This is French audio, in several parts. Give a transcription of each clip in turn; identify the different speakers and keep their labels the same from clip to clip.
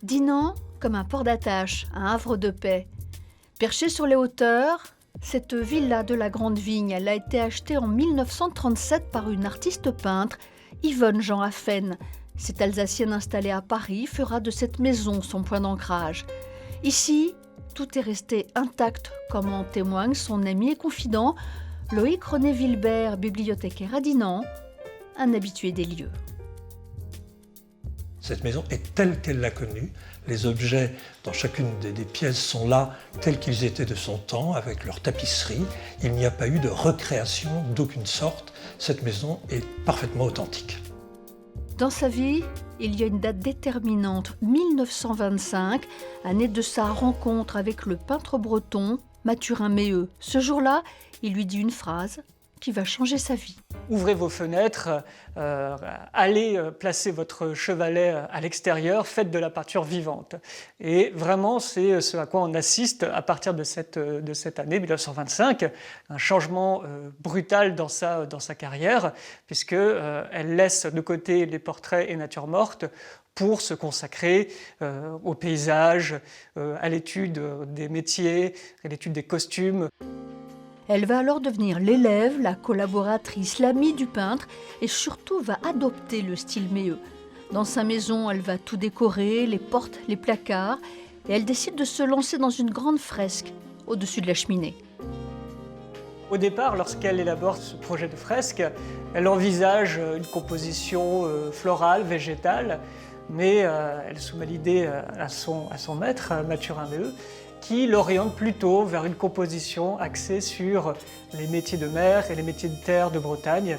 Speaker 1: Dinan comme un port d'attache, un havre de paix. Perchée sur les hauteurs, cette villa de la Grande Vigne, elle a été achetée en 1937 par une artiste peintre, Yvonne Jean Affen. Cette Alsacienne installée à Paris fera de cette maison son point d'ancrage. Ici, tout est resté intact, comme en témoigne son ami et confident, Loïc René Wilbert, bibliothécaire à Dinan, un habitué des lieux.
Speaker 2: Cette maison est telle qu'elle l'a connue. Les objets dans chacune des pièces sont là tels qu'ils étaient de son temps, avec leur tapisserie. Il n'y a pas eu de recréation d'aucune sorte. Cette maison est parfaitement authentique.
Speaker 1: Dans sa vie, il y a une date déterminante, 1925, année de sa rencontre avec le peintre breton Mathurin Méheut. Ce jour-là, il lui dit une phrase qui va changer sa vie.
Speaker 3: Ouvrez vos fenêtres, allez placer votre chevalet à l'extérieur, faites de la peinture vivante. Et vraiment, c'est ce à quoi on assiste à partir de cette année 1925, un changement brutal dans sa carrière, puisqu'elle laisse de côté les portraits et natures mortes pour se consacrer au paysage, à l'étude des métiers, à l'étude des costumes.
Speaker 1: Elle va alors devenir l'élève, la collaboratrice, l'amie du peintre et surtout va adopter le style Méheut. Dans sa maison, elle va tout décorer, les portes, les placards, et elle décide de se lancer dans une grande fresque au-dessus de la cheminée.
Speaker 3: Au départ, lorsqu'elle élabore ce projet de fresque, elle envisage une composition florale, végétale, mais elle soumet l'idée à son maître, Mathurin Méheut, qui l'oriente plutôt vers une composition axée sur les métiers de mer et les métiers de terre de Bretagne.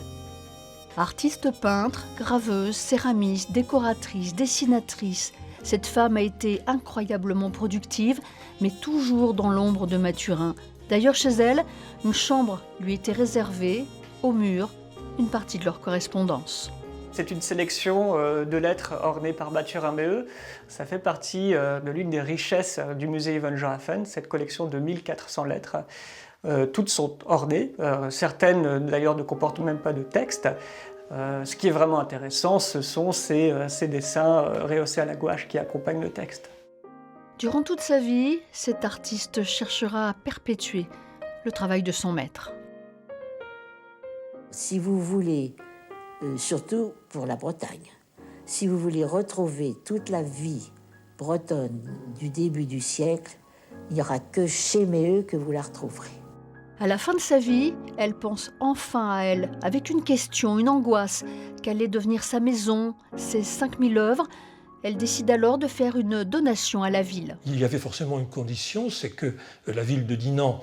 Speaker 1: Artiste peintre, graveuse, céramiste, décoratrice, dessinatrice, cette femme a été incroyablement productive, mais toujours dans l'ombre de Mathurin. D'ailleurs, chez elle, une chambre lui était réservée, au mur, une partie de leur correspondance.
Speaker 3: C'est une sélection de lettres ornées par Mathurin Méheut. Ça fait partie de l'une des richesses du musée Yvonne Jean Affen, cette collection de 1400 lettres. Toutes sont ornées, certaines d'ailleurs ne comportent même pas de texte. Ce qui est vraiment intéressant, ce sont ces dessins rehaussés à la gouache qui accompagnent le texte.
Speaker 1: Durant toute sa vie, cet artiste cherchera à perpétuer le travail de son maître.
Speaker 4: Si vous voulez, surtout pour la Bretagne, si vous voulez retrouver toute la vie bretonne du début du siècle, il n'y aura que chez Méheut que vous la retrouverez.
Speaker 1: À la fin de sa vie, elle pense enfin à elle, avec une question, une angoisse, qu'allait devenir sa maison, ses 5000 œuvres. Elle décide alors de faire une donation à la ville.
Speaker 2: Il y avait forcément une condition, c'est que la ville de Dinan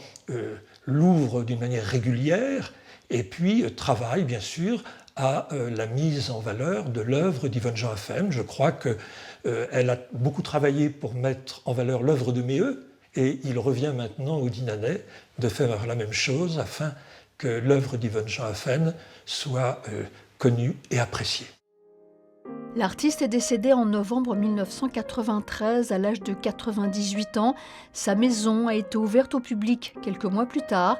Speaker 2: l'ouvre d'une manière régulière et puis travaille bien sûr à la mise en valeur de l'œuvre d'Yvonne Jean Affen. Je crois qu'elle a beaucoup travaillé pour mettre en valeur l'œuvre de Méheut et il revient maintenant aux Dinanais de faire la même chose afin que l'œuvre d'Yvonne Jean Affen soit connue et appréciée.
Speaker 1: L'artiste est décédé en novembre 1993 à l'âge de 98 ans. Sa maison a été ouverte au public quelques mois plus tard.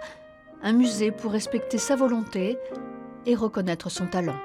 Speaker 1: Un musée pour respecter sa volonté et reconnaître son talent.